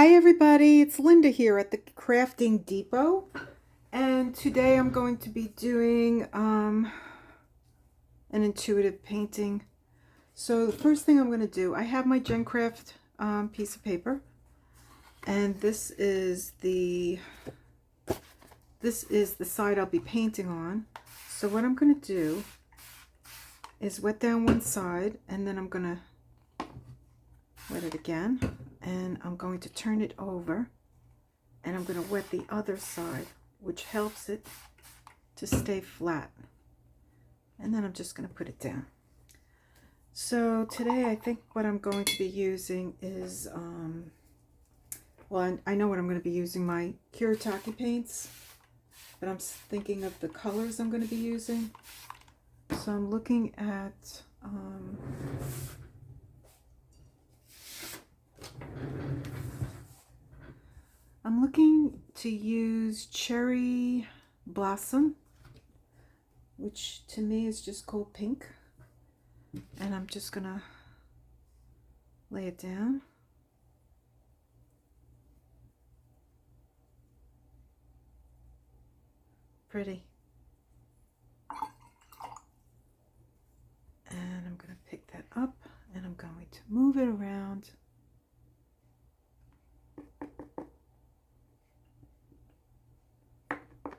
Hi everybody, it's Linda here at the Crafting Depot, and today I'm going to be doing an intuitive painting. So the first thing I'm going to do, I have my GenCraft piece of paper, and this is the side I'll be painting on. So what I'm going to do is wet down one side, and then I'm going to wet it again, and I'm going to turn it over, and I'm going to wet the other side, which helps it to stay flat. And then I'm just going to put it down. So today I think what I'm going to be using is, well, I know what I'm going to be using, my Kuretake paints, but I'm thinking of the colors I'm going to be using. So I'm looking at to use Cherry Blossom, which to me is just called pink, and I'm just gonna lay it down. Pretty. And I'm gonna pick that up, and I'm going to move it around.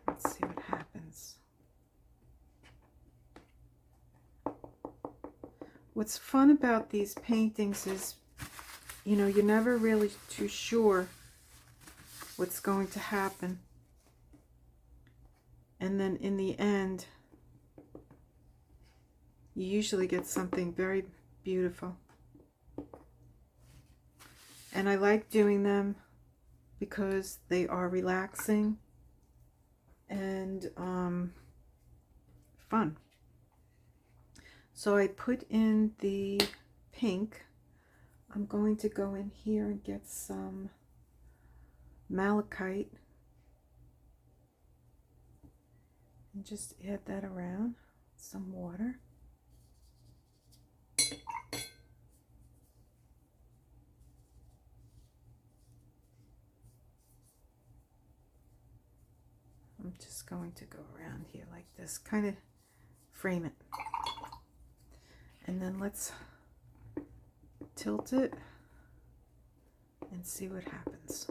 Let's see what happens. What's fun about these paintings is, you know, you're never really too sure what's going to happen. And then in the end, you usually get something very beautiful. And I like doing them because they are relaxing and fun. So I put in the pink. I'm going to go in here and get some malachite and just add that around, some water. I'm just going to go around here like this, kind of frame it. And then let's tilt it and see what happens.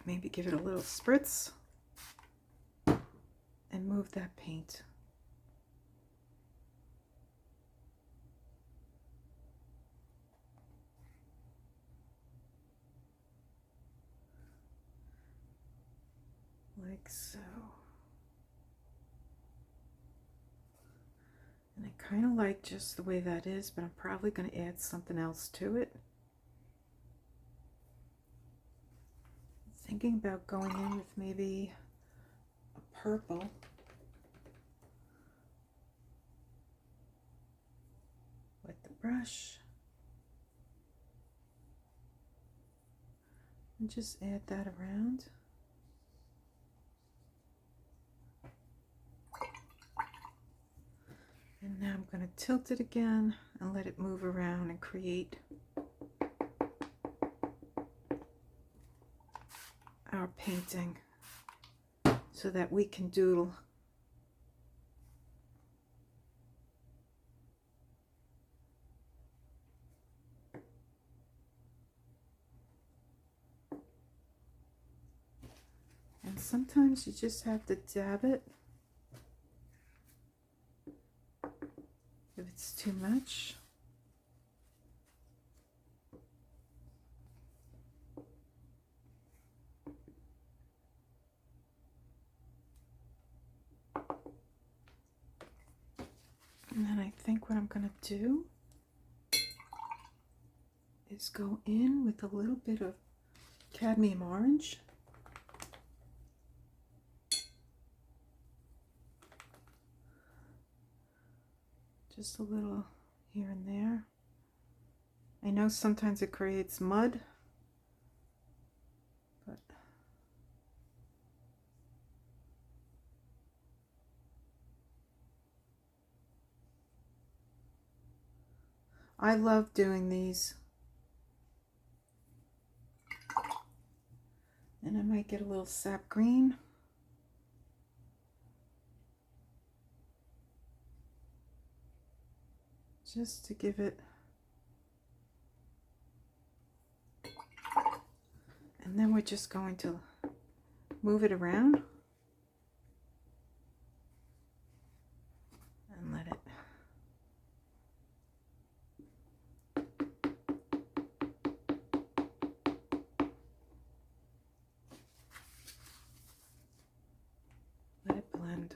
Maybe give it a little spritz and move that paint. Like so. And I kind of like just the way that is, but I'm probably going to add something else to it. Thinking about going in with maybe a purple. Wet the brush. And just add that around. And now I'm going to tilt it again and let it move around and create our painting so that we can doodle. And sometimes you just have to dab it if it's too much. And then I think what I'm going to do is go in with a little bit of cadmium orange. Just a little here and there. I know sometimes it creates mud, but I love doing these. And I might get a little sap green. Just to give it. And then we're just going to move it around and let it. Let it blend.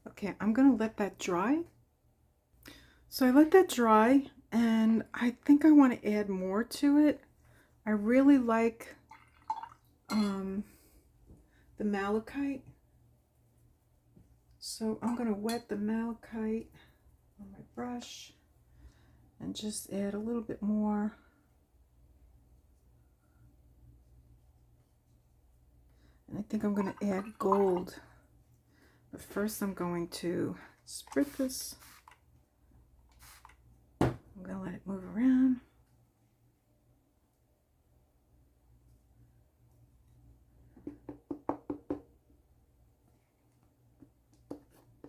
Okay, I'm going to let that dry. So I let that dry, and I think I want to add more to it. I really like the malachite. So I'm going to wet the malachite on my brush and just add a little bit more. And I think I'm going to add gold. But first I'm going to spread this. I'm going to let it move around.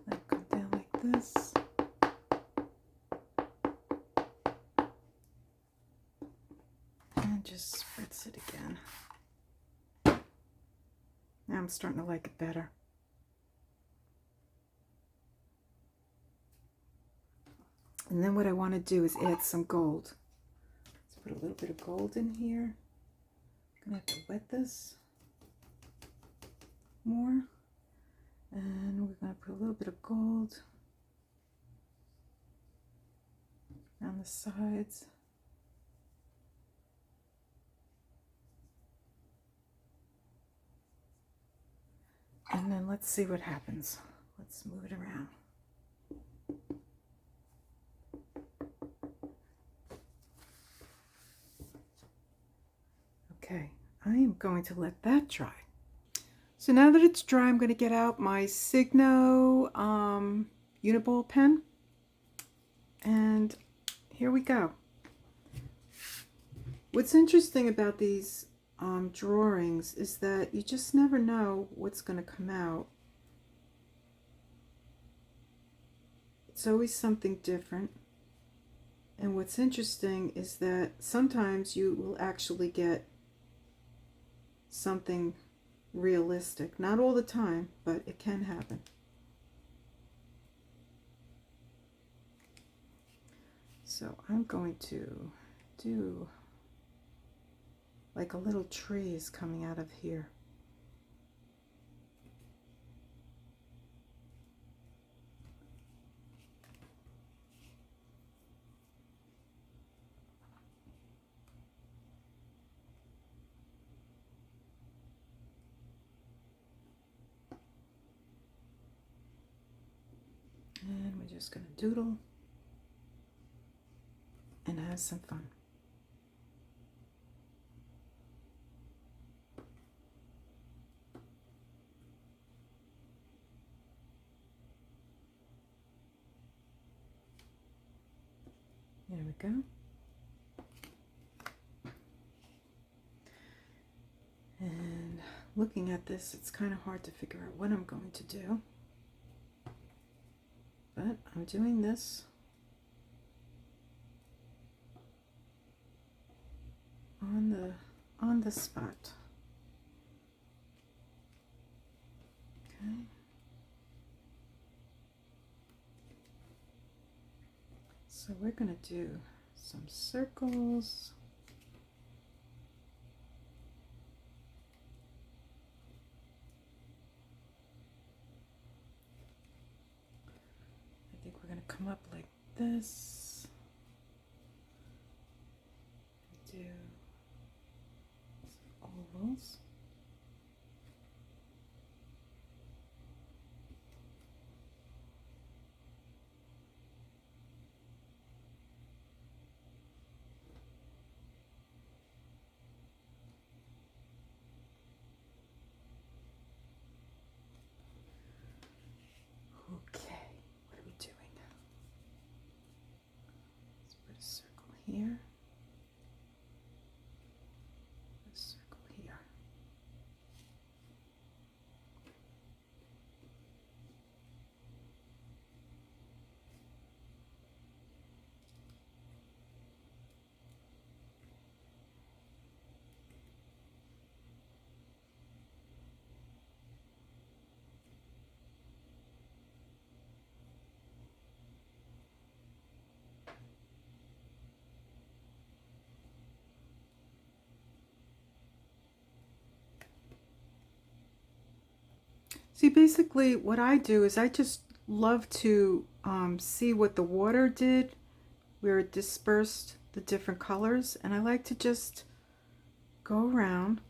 Let it come down like this. And just spritz it again. Now I'm starting to like it better. And then what I want to do is add some gold. Let's put a little bit of gold in here. I'm going to have to wet this more. And we're going to put a little bit of gold on the sides. And then let's see what happens. Let's move it around. Okay, I am going to let that dry. So now that it's dry, I'm going to get out my Signo Uni-ball pen. And here we go. What's interesting about these drawings is that you just never know what's going to come out. It's always something different. And what's interesting is that sometimes you will actually get something realistic. Not all the time, but it can happen. So I'm going to do like a little tree is coming out of here. And we're just going to doodle and have some fun. There we go. And looking at this, it's kind of hard to figure out what I'm going to do. But I'm doing this on the spot. Okay. So we're going to do some circles. I think we're going to come up like this. Do some ovals. See, basically what I do is I just love to see what the water did, where it dispersed the different colors, and I like to just go around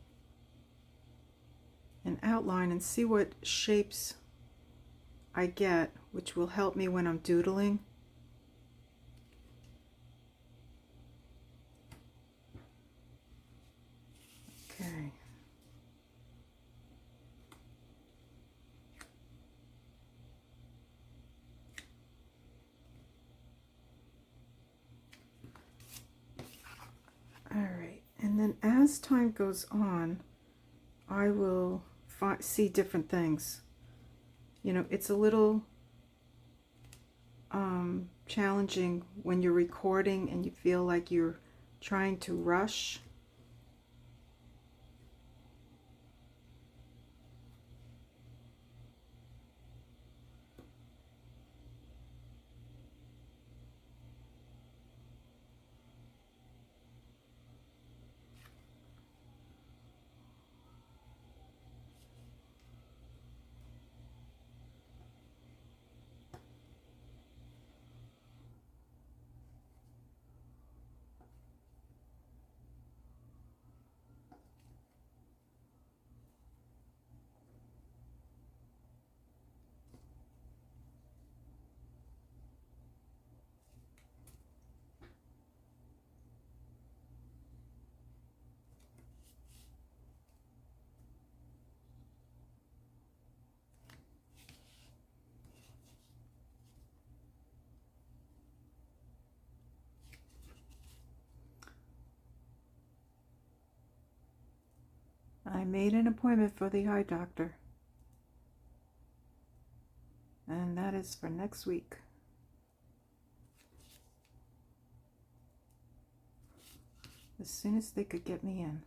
and outline and see what shapes I get, which will help me when I'm doodling. Okay. All right, and then as time goes on, I will see different things. You know, it's a little challenging when you're recording and you feel like you're trying to rush. I made an appointment for the eye doctor, and that is for next week. As soon as they could get me in.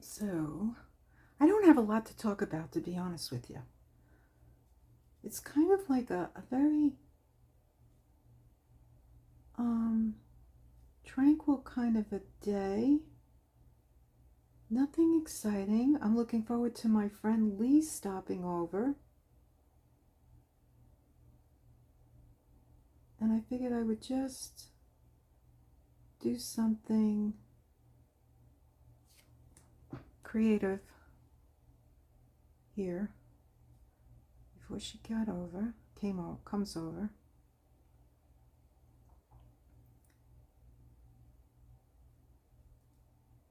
So, I don't have a lot to talk about, to be honest with you. It's kind of like a very tranquil kind of a day. Nothing exciting. I'm looking forward to my friend Lee stopping over. And I figured I would just do something creative here before she comes over.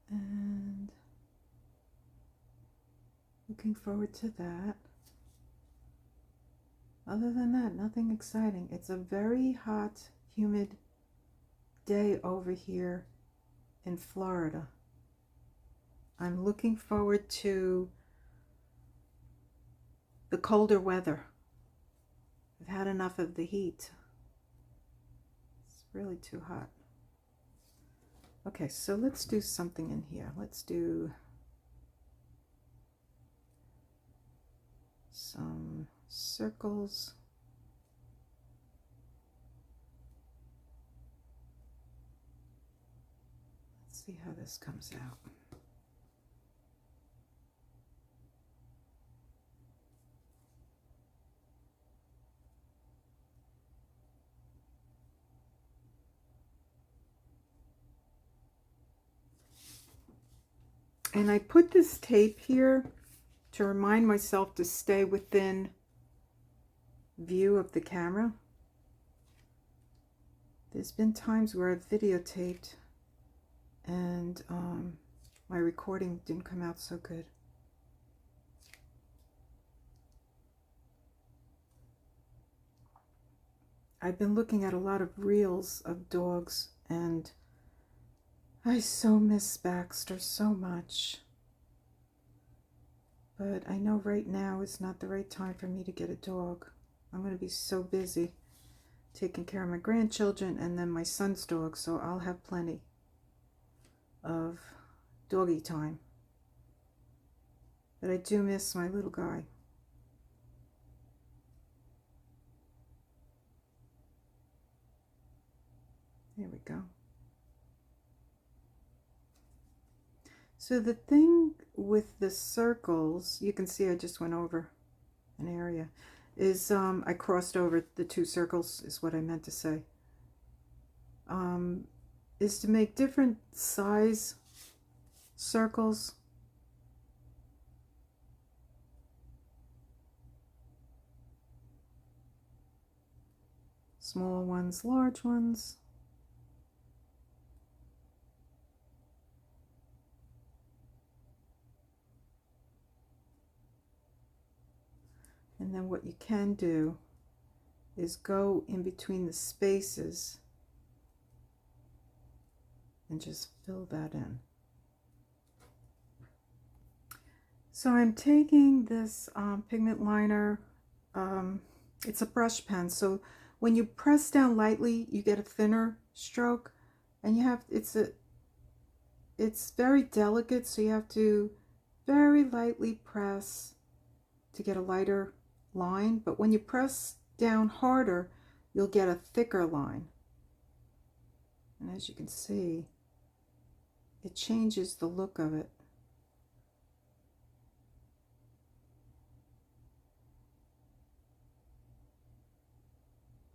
And looking forward to that. Other than that, nothing exciting. It's a very hot, humid day over here in Florida. I'm looking forward to the colder weather. I've had enough of the heat. It's really too hot. Okay, so let's do something in here. Let's do some circles. Let's see how this comes out. And I put this tape here to remind myself to stay within view of the camera. There's been times where I've videotaped and my recording didn't come out so good. I've been looking at a lot of reels of dogs, and I so miss Baxter so much. But I know right now is not the right time for me to get a dog. I'm going to be so busy taking care of my grandchildren and then my son's dog, so I'll have plenty of doggy time. but I do miss my little guy. There we go. So the thing with the circles, you can see I just went over an area, is I crossed over the two circles, is what I meant to say. Is to make different size circles. Small ones, large ones. And then what you can do is go in between the spaces and just fill that in. So I'm taking this pigment liner, it's a brush pen, so when you press down lightly you get a thinner stroke, and you have, it's very delicate, so you have to very lightly press to get a lighter line, but when you press down harder you'll get a thicker line. And as you can see, it changes the look of it.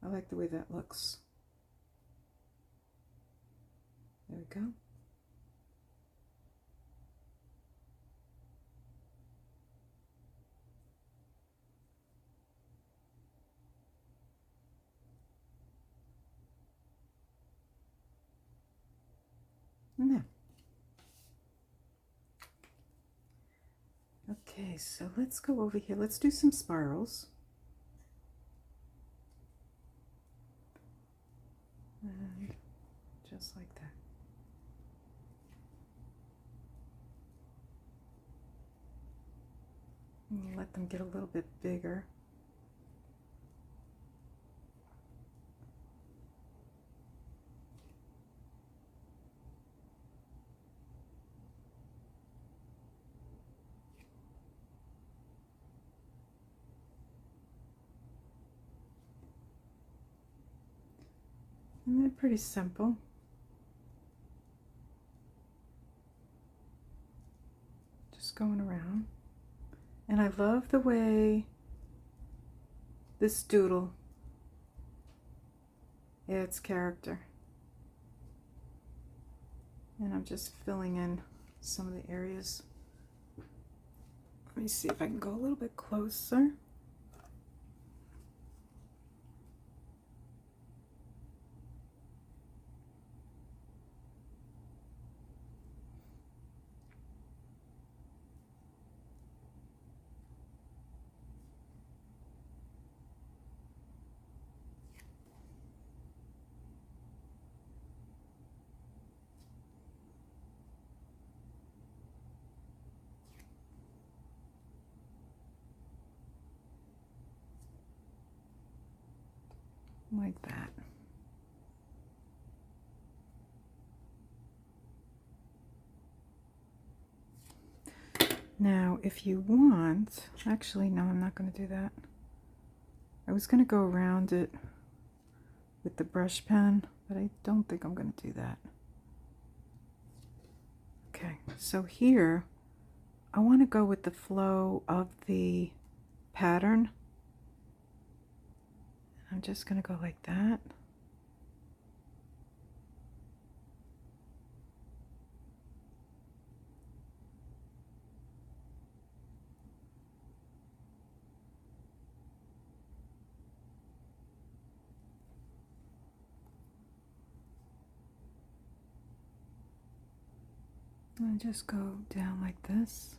I like the way that looks. There we go. Now, okay, so let's go over here. Let's do some spirals. And just like that. And let them get a little bit bigger. And they're pretty simple. Just going around. And I love the way this doodle adds character. And I'm just filling in some of the areas. Let me see if I can go a little bit closer. Like that. Now, if you want, actually, no, I'm not going to do that. I was going to go around it with the brush pen, but I don't think I'm going to do that. Okay, so here, I want to go with the flow of the pattern. I'm just going to go like that. And just go down like this.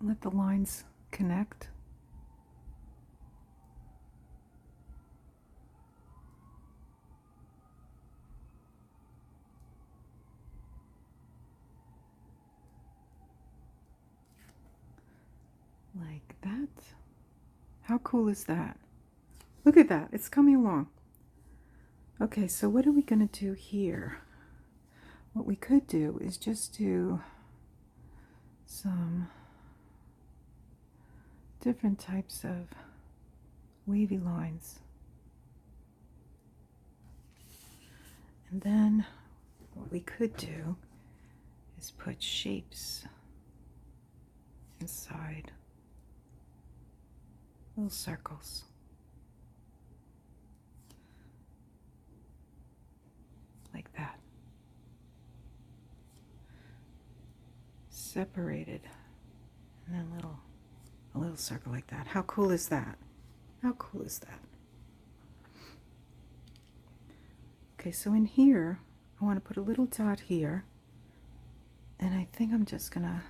Let the lines connect. Like that. How cool is that? Look at that, it's coming along. Okay, so what are we going to do here? What we could do is just do some different types of wavy lines. And then what we could do is put shapes inside, little circles. Like that. Separated. And then a little circle like that. How cool is that? How cool is that? Okay, so in here, I want to put a little dot here. And I think I'm just gonna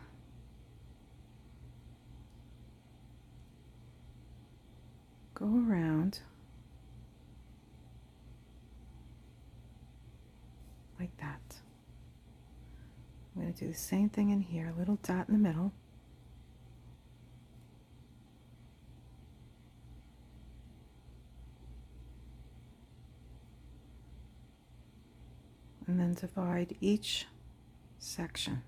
go around like that. I'm going to do the same thing in here, a little dot in the middle. And then divide each section.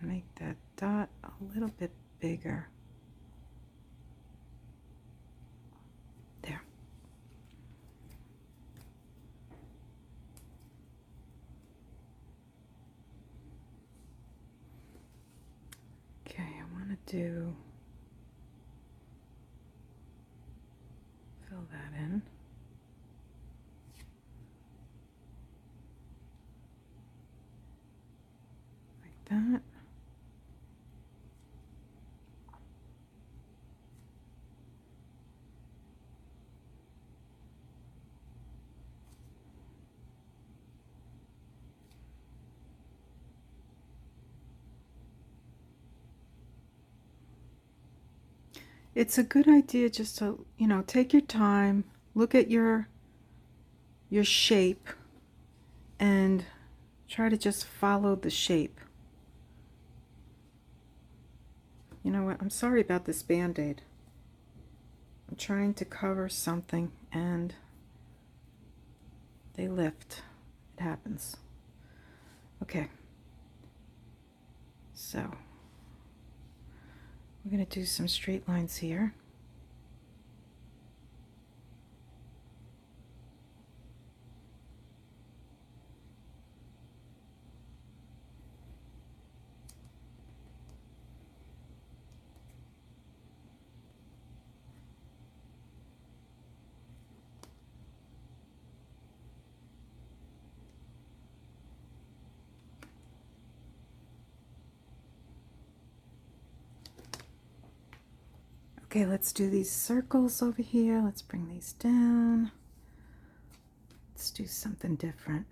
And make that dot a little bit bigger. There. Okay, I want to fill that in. Like that. It's a good idea just to, take your time, look at your shape, and try to just follow the shape. You know what? I'm sorry about this Band-Aid. I'm trying to cover something and they lift. It happens. Okay. So we're going to do some straight lines here. Okay, let's do these circles over here. Let's bring these down. Let's do something different.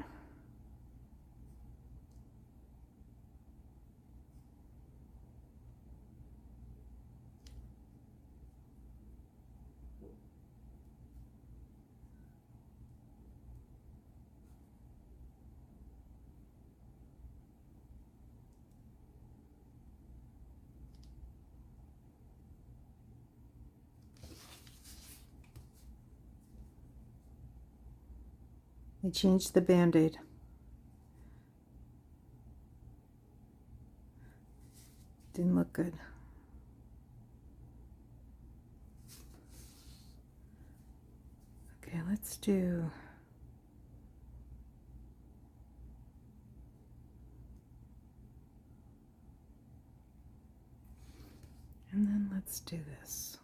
I changed the Band-Aid. Didn't look good. Okay, let's do and then let's do this.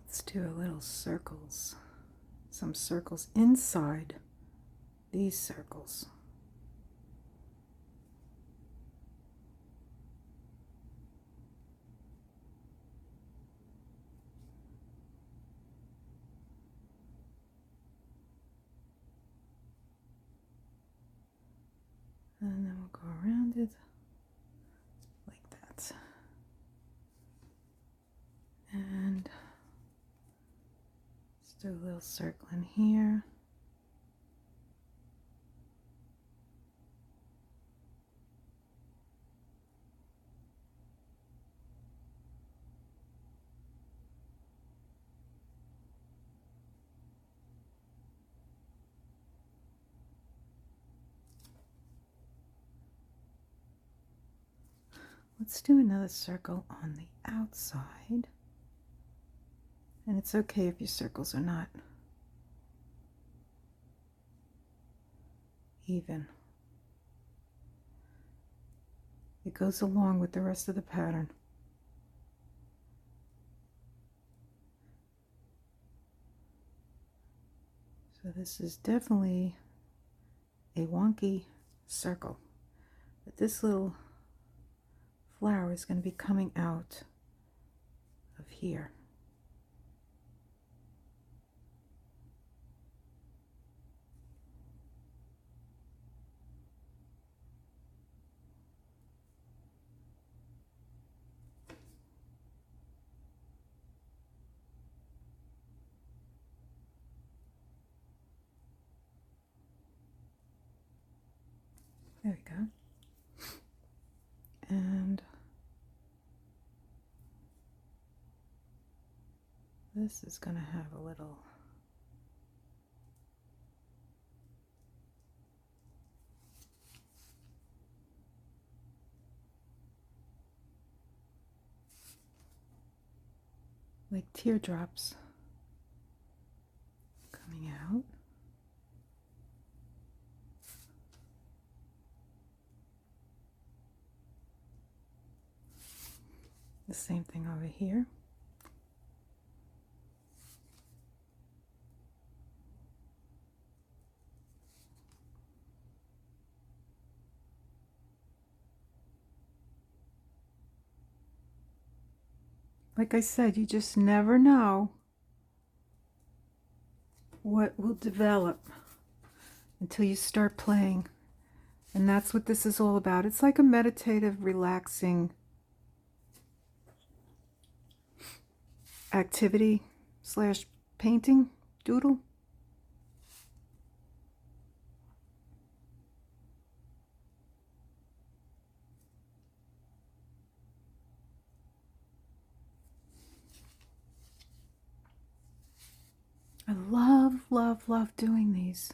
Let's do a little circles, some circles inside these circles. And then we'll go around it like that. And let's do a little circle in here. Let's do another circle on the outside. And it's okay if your circles are not even. It goes along with the rest of the pattern. So this is definitely a wonky circle, but this little flower is going to be coming out of here. There we go. And this is going to have a little like teardrops coming out. The same thing over here. Like I said, you just never know what will develop until you start playing. And that's what this is all about. It's like a meditative, relaxing activity slash painting, doodle. I love, love, love doing these.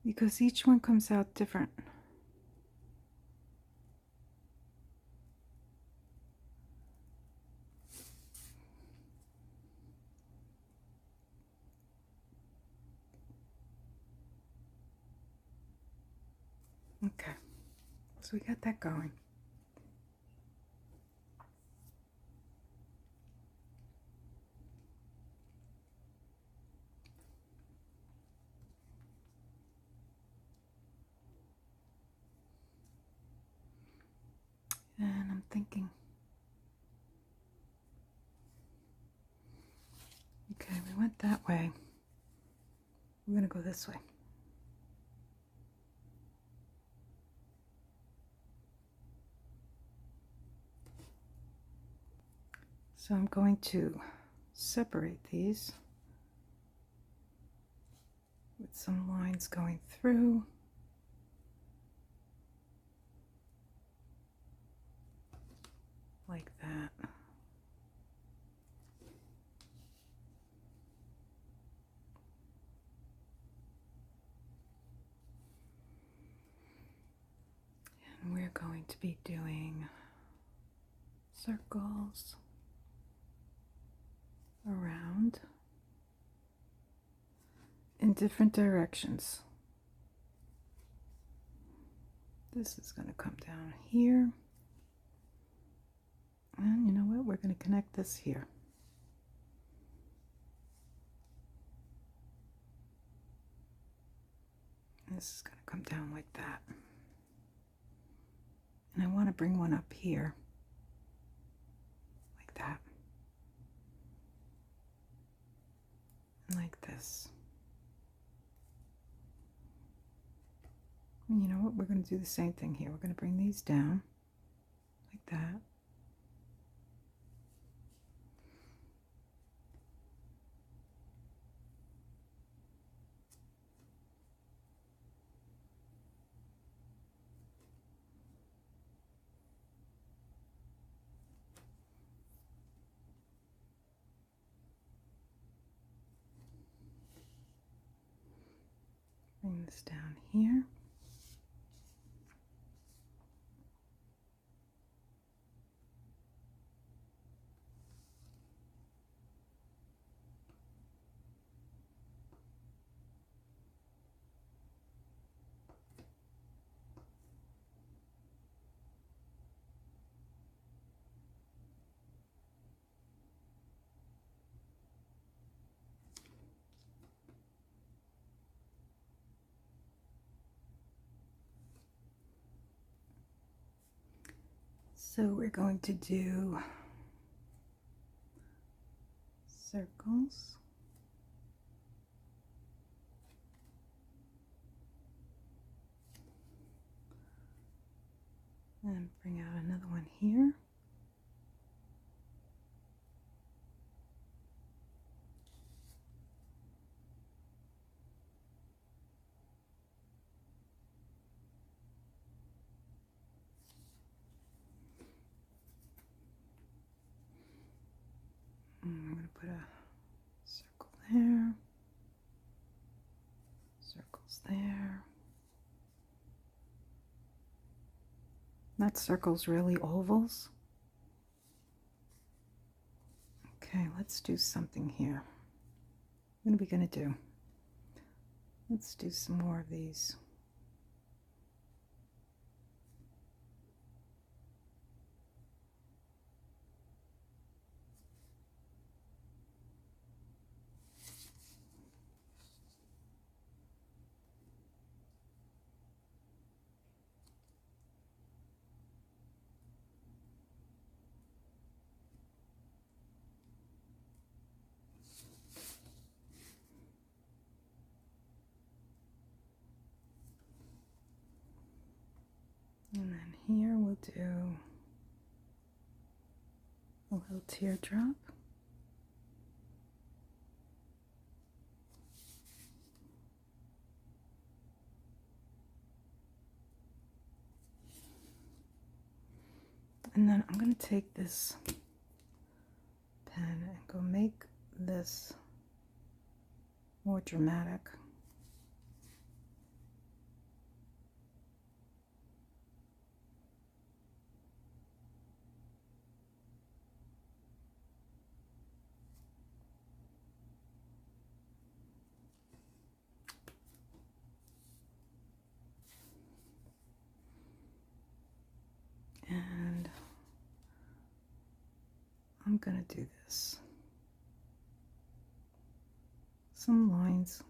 Because each one comes out different. Okay, so we got that going. And I'm thinking, okay, we went that way. We're going to go this way. So I'm going to separate these with some lines going through. Like that. And we're going to be doing circles around in different directions. This is going to come down here. And you know what? We're going to connect this here. This is going to come down like that. And I want to bring one up here. Like that. And like this. And you know what? We're going to do the same thing here. We're going to bring these down like that. this down here. So we're going to do circles. And bring out another one here. I'm going to put a circle there, circles there. Not circles, really ovals. Okay, let's do something here. What are we going to do? Let's do some more of these. And then here we'll do a little teardrop. And then I'm going to take this pen and go make this more dramatic. And I'm going to do this. Some lines.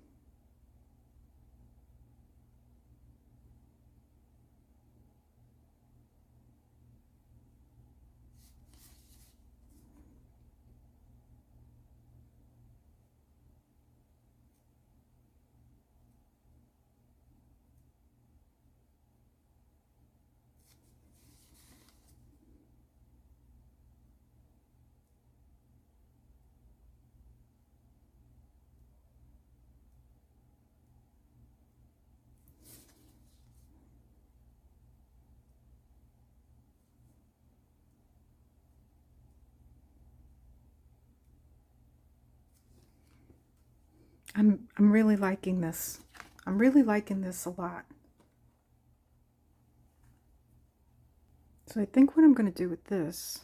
I'm really liking this. I'm really liking this a lot. So I think what I'm going to do with this,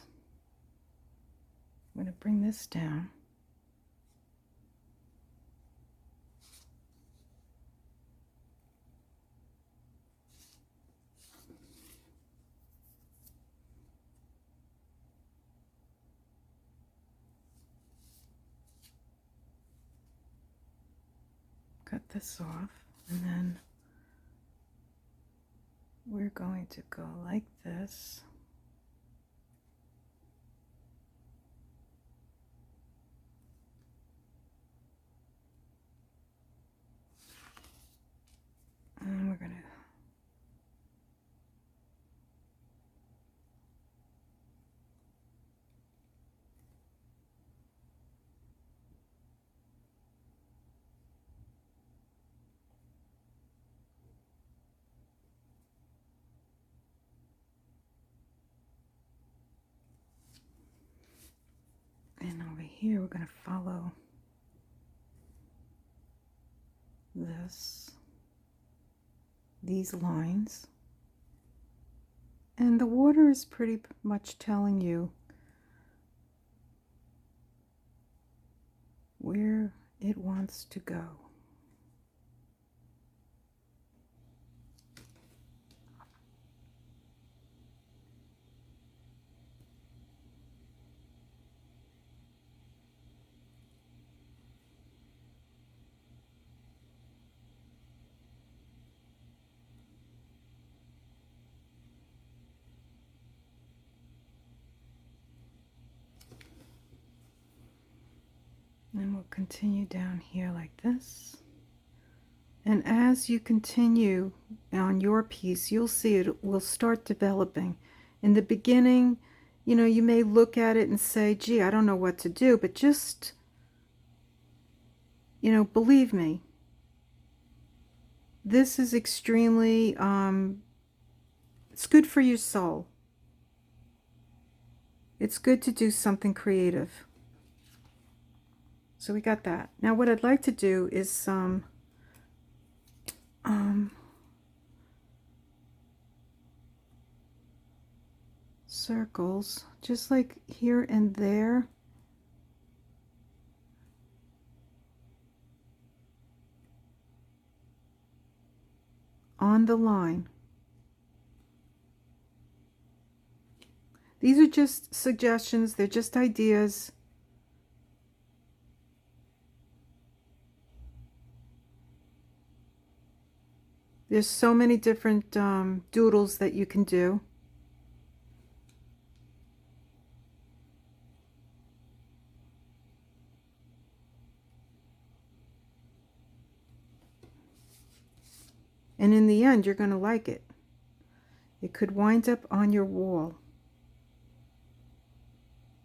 I'm going to bring this down. Cut this off, and then we're going to go like this. And we're going to over here we're going to follow this these lines. And the water is pretty much telling you where it wants to go. And we'll continue down here like this. And as you continue on your piece, you'll see it will start developing. In the beginning, you know, you may look at it and say, gee, I don't know what to do, but just, you know, believe me, this is extremely, it's good for your soul. It's good to do something creative. So we got that. Now what I'd like to do is some circles, just like here and there. On the line. These are just suggestions, they're just ideas. There's so many different doodles that you can do. And in the end, you're going to like it. It could wind up on your wall.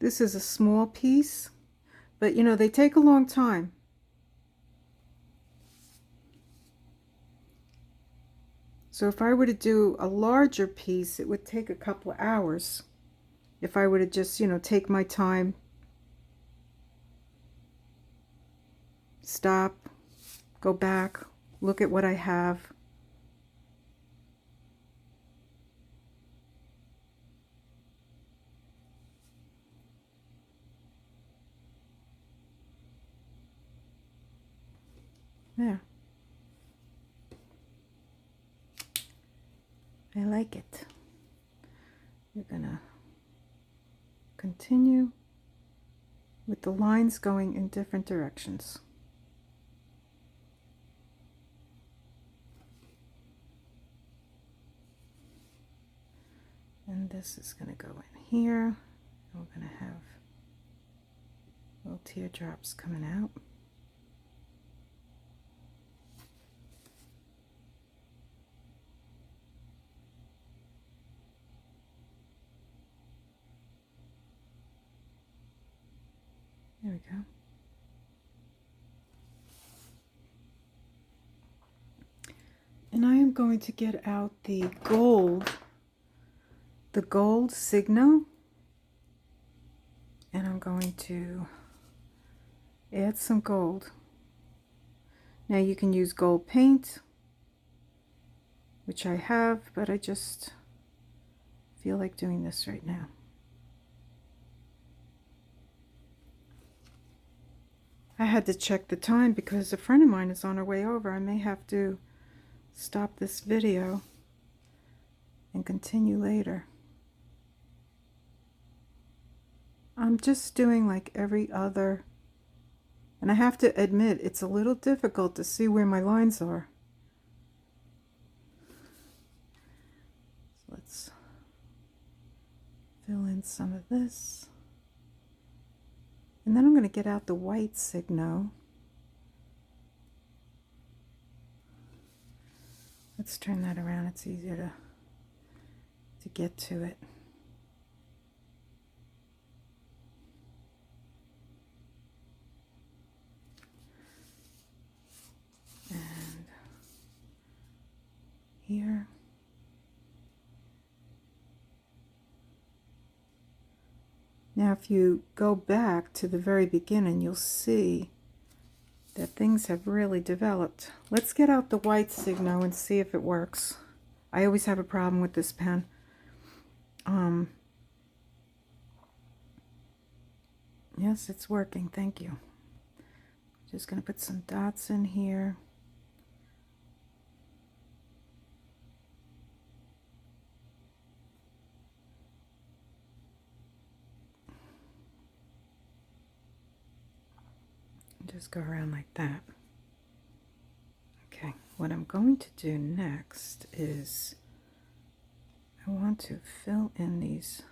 This is a small piece, but you know, they take a long time. So if I were to do a larger piece, it would take a couple of hours. If I were to just, you know, take my time, stop, go back, look at what I have. There. I like it. We're gonna continue with the lines going in different directions. And this is gonna go in here. We're gonna have little teardrops coming out. There we go. And I am going to get out the gold Signo, and I'm going to add some gold. Now you can use gold paint, which I have, but I just feel like doing this right now. I had to check the time because a friend of mine is on her way over. I may have to stop this video and continue later. I'm just doing like every other, and I have to admit it's a little difficult to see where my lines are. So let's fill in some of this. And then I'm going to get out the white Signo. Let's turn that around. It's easier to get to it. And here. Now if you go back to the very beginning, you'll see that things have really developed. Let's get out the white Signo and see if it works. I always have a problem with this pen. Yes, it's working. Thank you. Just going to put some dots in here. Just go around like that. Okay, what I'm going to do next is I want to fill in these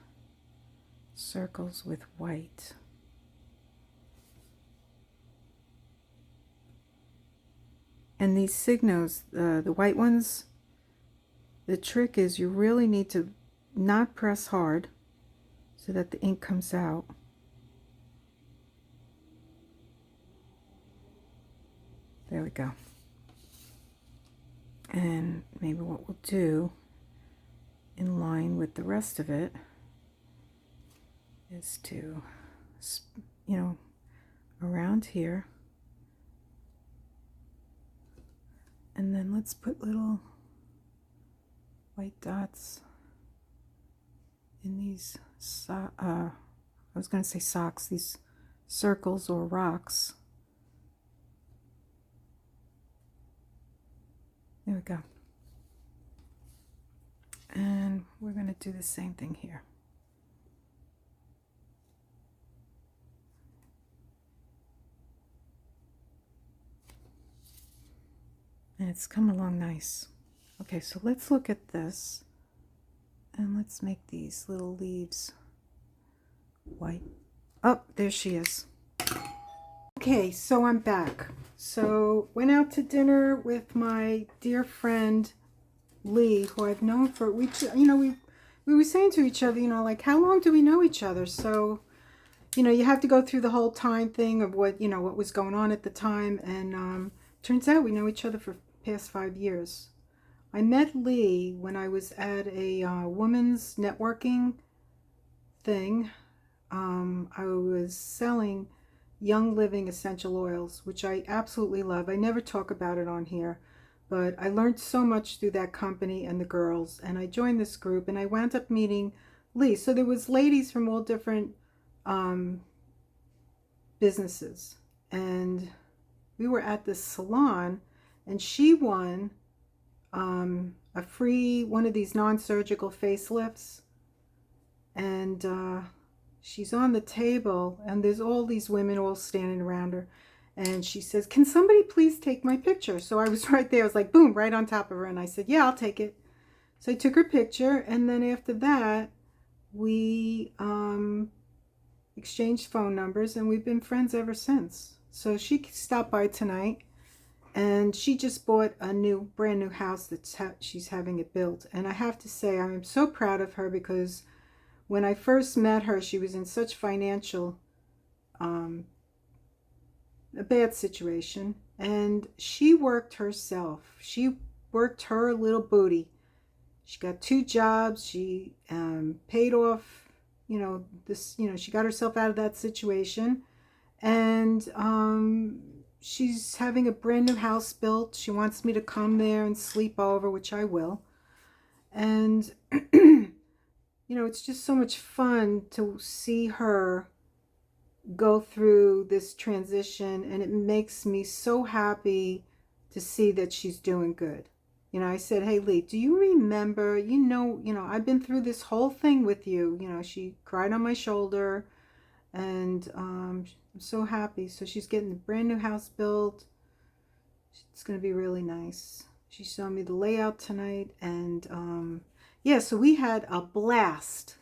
circles with white. And these Signos, the white ones, the trick is you really need to not press hard so that the ink comes out. There we go. And maybe what we'll do in line with the rest of it is to, you know, around here. And then let's put little white dots in these, I was going to say socks, these circles or rocks. There we go. And we're going to do the same thing here. And it's come along nice. Okay, so let's look at this. And let's make these little leaves white. Oh, there she is. Okay, so I'm back. So went out to dinner with my dear friend Lee, who I've known for, we were saying to each other, like, how long do we know each other? So, you have to go through the whole time thing of what was going on at the time. And turns out we know each other for past 5 years. I met Lee when I was at a women's networking thing. I was selling Young Living essential oils, which I absolutely love. I never talk about it on here, but I learned so much through that company and the girls, and I joined this group and I wound up meeting Lee. So there was ladies from all different businesses, and we were at this salon, and she won a free one of these non-surgical facelifts, and she's on the table, and there's all these women all standing around her, and she says, can somebody please take my picture? So I was right there. I was like, boom, right on top of her, and I said, yeah, I'll take it. So I took her picture, and then after that we exchanged phone numbers, and we've been friends ever since. So she stopped by tonight, and she just bought a brand new house that she's having it built. And I have to say, I'm so proud of her, because when I first met her, she was in such financial, a bad situation, and she worked herself. She worked her little booty. She got 2 jobs. She paid off, she got herself out of that situation, and she's having a brand new house built. She wants me to come there and sleep over, which I will. And it's just so much fun to see her go through this transition, and it makes me so happy to see that she's doing good. I said, hey, Lee, do you remember, I've been through this whole thing with you. She cried on my shoulder, and I'm so happy. So she's getting a brand new house built. It's going to be really nice. She showed me the layout tonight, and yeah, so we had a blast.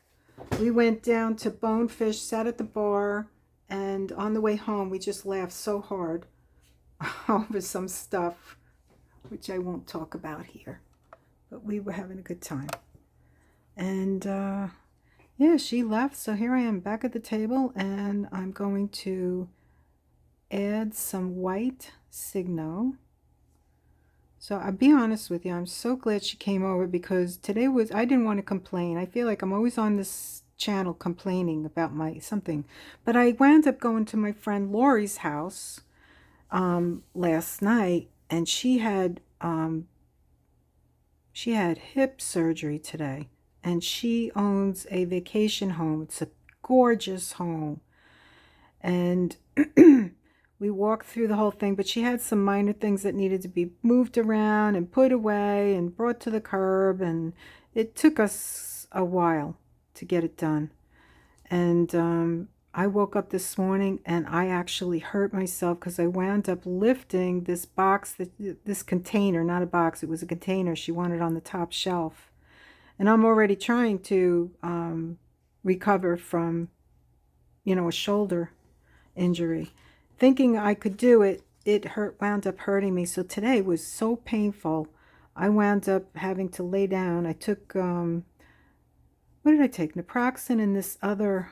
We went down to Bonefish, sat at the bar, and on the way home, we just laughed so hard over some stuff, which I won't talk about here. But we were having a good time. And yeah, she left, so here I am back at the table, and I'm going to add some white Signo. So I'll be honest with you, I'm so glad she came over, because today I didn't want to complain. I feel like I'm always on this channel complaining about something. But I wound up going to my friend Lori's house. last night, and she had hip surgery today, and she owns a vacation home. It's a gorgeous home, and we walked through the whole thing, but she had some minor things that needed to be moved around and put away and brought to the curb, and it took us a while to get it done. And I woke up this morning and I actually hurt myself because I wound up lifting this box, this container, not a box, it was a container she wanted on the top shelf. And I'm already trying to recover from, a shoulder injury. Thinking I could do it, it wound up hurting me. So today was so painful. I wound up having to lay down. I took, what did I take? Naproxen and this other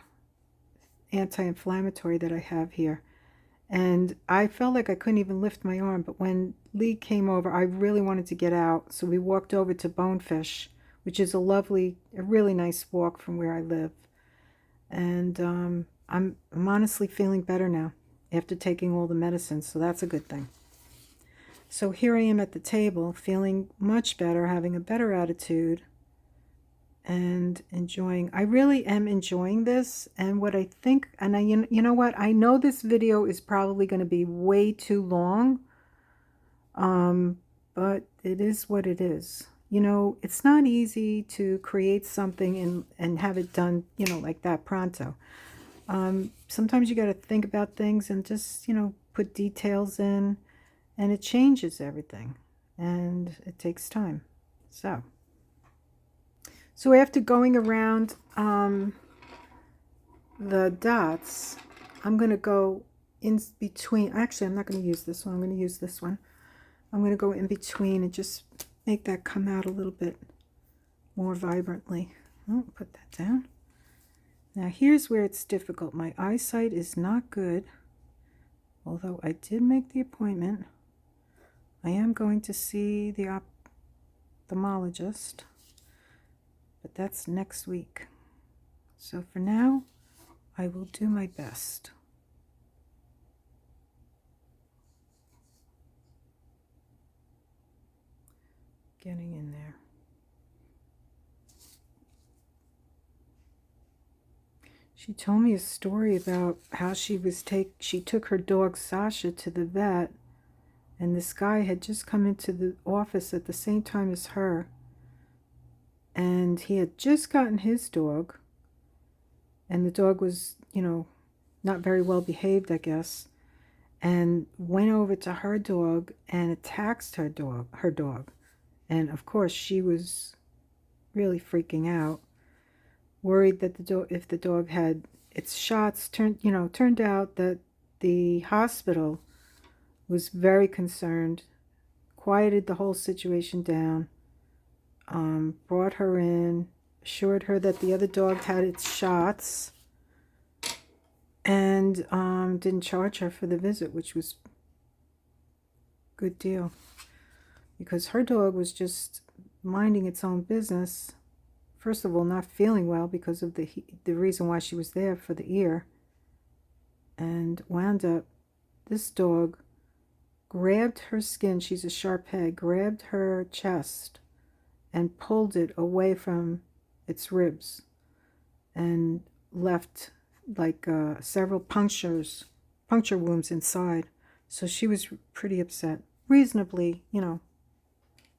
anti-inflammatory that I have here. And I felt like I couldn't even lift my arm. But when Lee came over, I really wanted to get out. So we walked over to Bonefish, which is a really nice walk from where I live. And I'm honestly feeling better now after taking all the medicines, so that's a good thing. So here I am at the table, feeling much better, having a better attitude, and enjoying. I really am enjoying this, and what I think, and you know what? I know this video is probably going to be way too long, but it is what it is. It's not easy to create something and have it done, like that pronto. Sometimes you got to think about things and just, put details in, and it changes everything, and it takes time. So after going around the dots, I'm going to go in between. Actually, I'm not going to use this one. I'm going to use this one. I'm going to go in between and just make that come out a little bit more vibrantly. Oh, put that down. Now here's where it's difficult. My eyesight is not good, although I did make the appointment. I am going to see the ophthalmologist, but that's next week. So for now, I will do my best. Getting in there. She told me a story about how she took her dog Sasha to the vet, and this guy had just come into the office at the same time as her, and he had just gotten his dog, and the dog was, not very well behaved, I guess, and went over to her dog and attacked her dog. And of course she was really freaking out, worried that if the dog had its shots, turned out that the hospital was very concerned, quieted the whole situation down, brought her in, assured her that the other dog had its shots, and didn't charge her for the visit, which was a good deal, because her dog was just minding its own business. First of all, not feeling well because of the reason why she was there, for the ear, and wound up, this dog grabbed her skin, she's a Shar-Pei, grabbed her chest and pulled it away from its ribs and left like several puncture wounds inside. So she was pretty upset, reasonably,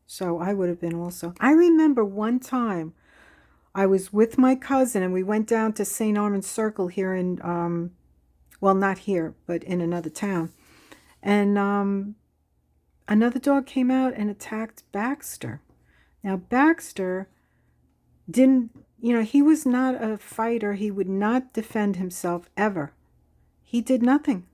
so I would have been also. I remember one time I was with my cousin and we went down to St. Armand's Circle here in, well, not here, but in another town. And another dog came out and attacked Baxter. Now, Baxter didn't, he was not a fighter. He would not defend himself ever. He did nothing.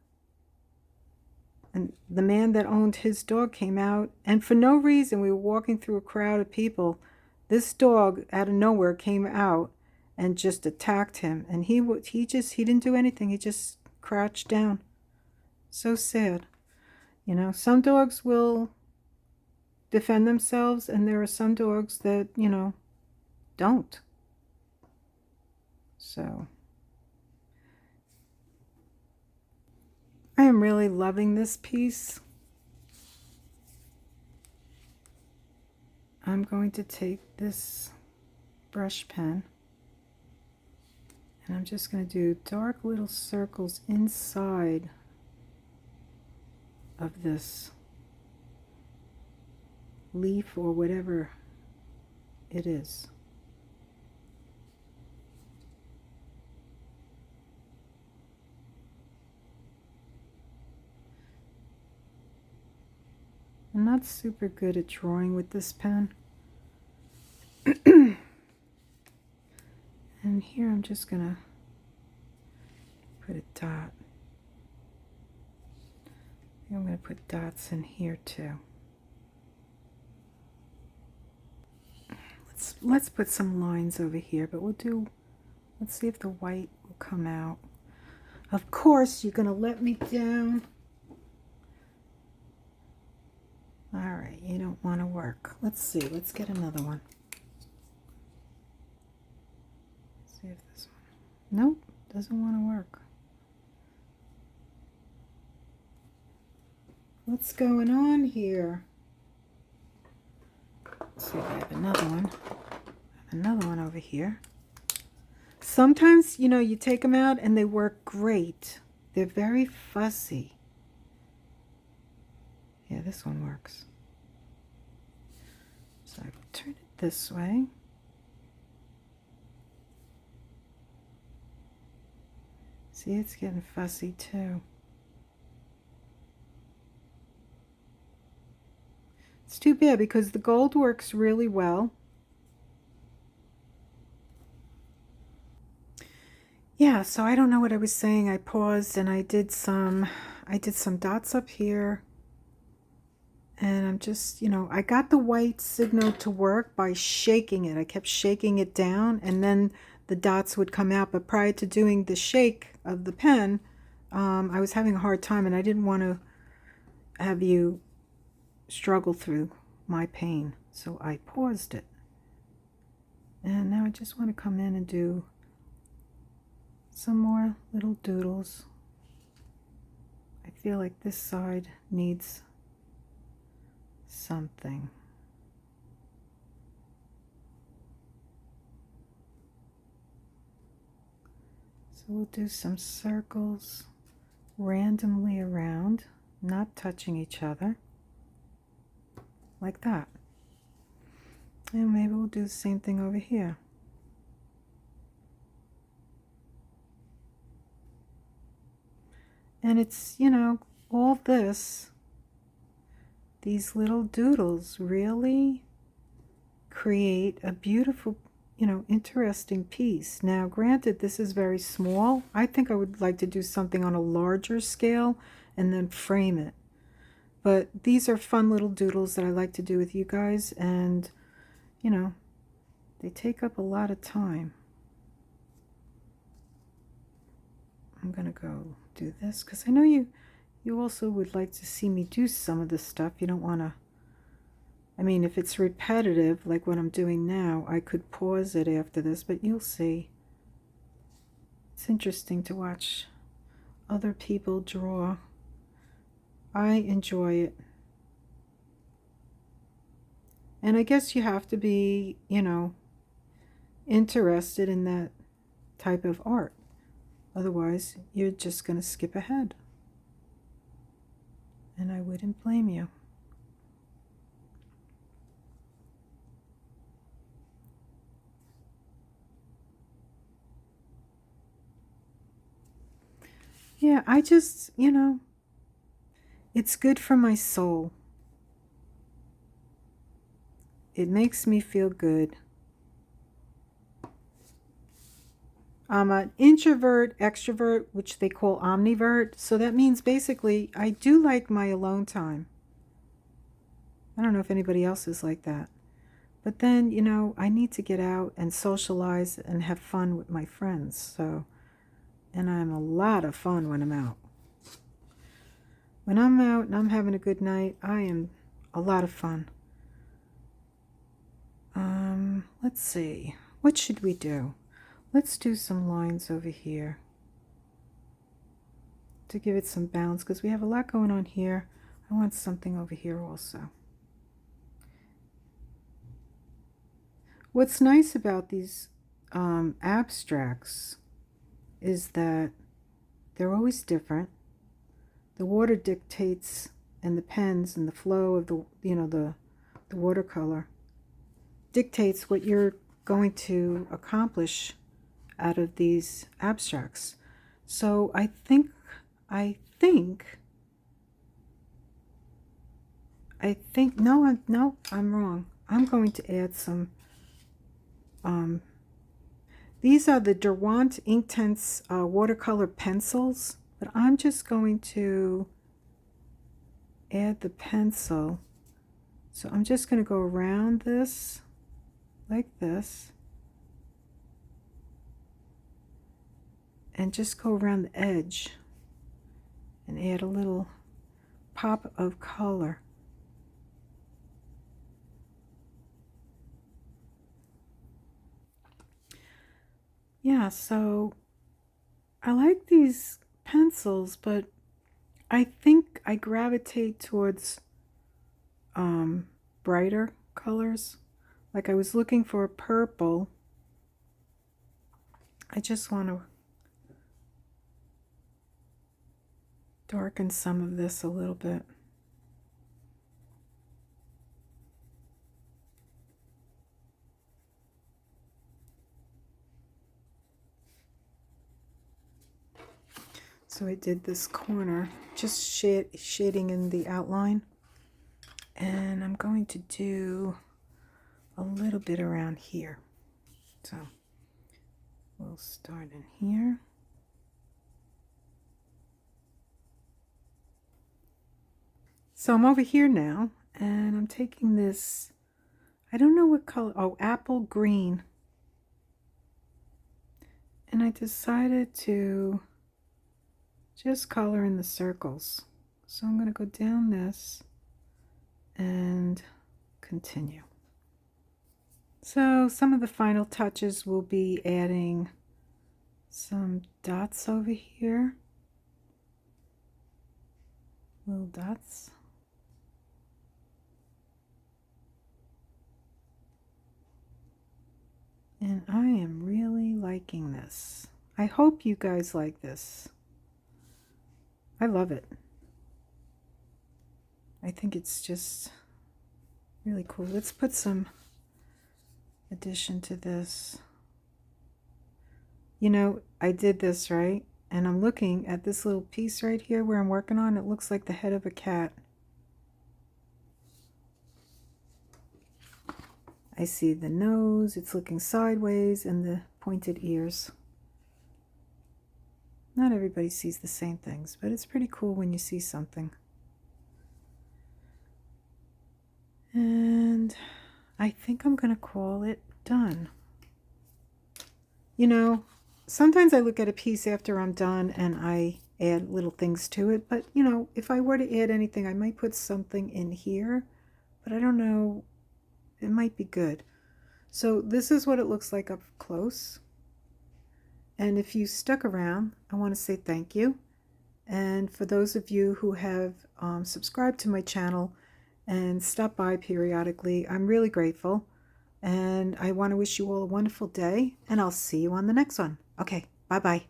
And the man that owned his dog came out, and for no reason, we were walking through a crowd of people. This dog out of nowhere came out and just attacked him. And he didn't do anything. He just crouched down. So sad. Some dogs will defend themselves, and there are some dogs that, don't. So I am really loving this piece. I'm going to take this brush pen and I'm just going to do dark little circles inside of this leaf or whatever it is. I'm not super good at drawing with this pen. And here I'm just gonna put a dot. I'm gonna put dots in here too. Let's put some lines over here, but let's see if the white will come out. Of course, you're gonna let me down. All right, you don't want to work. Let's see, let's get another one. Let's see if this one, nope, doesn't want to work. What's going on here? Let's see if I have another one. I have another one over here. Sometimes, you know, you take them out and they work great. They're very fussy. Yeah, this one works. So I turn it this way. See, it's getting fussy too. It's too bad because the gold works really well. Yeah, so I don't know what I was saying. I paused and I did some dots up here. And I'm just, you know, I got the white signal to work by shaking it. I kept shaking it down and then the dots would come out. But prior to doing the shake of the pen, I was having a hard time and I didn't want to have you struggle through my pain. So I paused it. And now I just want to come in and do some more little doodles. I feel like this side needs something. So we'll do some circles randomly around, not touching each other, like that. And maybe we'll do the same thing over here. And it's, you know, all this, these little doodles really create a beautiful, you know, interesting piece. Now, granted, this is very small. I think I would like to do something on a larger scale and then frame it. But these are fun little doodles that I like to do with you guys. And, you know, they take up a lot of time. I'm going to go do this because I know you also would like to see me do some of this stuff. You don't want to, I mean, if it's repetitive like what I'm doing now, I could pause it after this, but you'll see. It's interesting to watch other people draw. I enjoy it. And I guess you have to be, you know, interested in that type of art. Otherwise, you're just going to skip ahead. And I wouldn't blame you. Yeah, I just, you know, it's good for my soul. It makes me feel good. I'm an introvert, extrovert, which they call omnivert. So that means basically I do like my alone time. I don't know if anybody else is like that. But then, you know, I need to get out and socialize and have fun with my friends. So, and I'm a lot of fun when I'm out. When I'm out and I'm having a good night, I am a lot of fun. Let's see. What should we do? Let's do some lines over here. to give it some balance because we have a lot going on here. I want something over here also. What's nice about these abstracts is that they're always different. The water dictates, and the pens and the flow of the, the watercolor dictates what you're going to accomplish out of these abstracts. So I think no, I'm wrong. I'm going to add some these are the Derwent Inktense watercolor pencils, but I'm just going to add the pencil. So I'm just going to go around this like this and just go around the edge and add a little pop of color. Yeah, so I like these pencils, but I think I gravitate towards brighter colors. Like I was looking for a purple. I just want to darken some of this a little bit. So I did this corner, just shading in the outline. And I'm going to do a little bit around here. So we'll start in here. So I'm over here now, and I'm taking this, I don't know what color, oh, apple green. And I decided to just color in the circles. So I'm going to go down this and continue. So some of the final touches will be adding some dots over here. Little dots. And I am really liking this. I hope you guys like this. I love it. I think it's just really cool. Let's put some addition to this. You know, I did this, right? And I'm looking at this little piece right here where I'm working on. It looks like the head of a cat. I see the nose, it's looking sideways, and the pointed ears. Not everybody sees the same things, but it's pretty cool when you see something. And I think I'm going to call it done. You know, sometimes I look at a piece after I'm done and I add little things to it, but you know, if I were to add anything, I might put something in here, but I don't know, it might be good. So this is what it looks like up close. And if you stuck around, I want to say thank you. And for those of you who have subscribed to my channel and stop by periodically, I'm really grateful. And I want to wish you all a wonderful day, and I'll see you on the next one. Okay, bye-bye.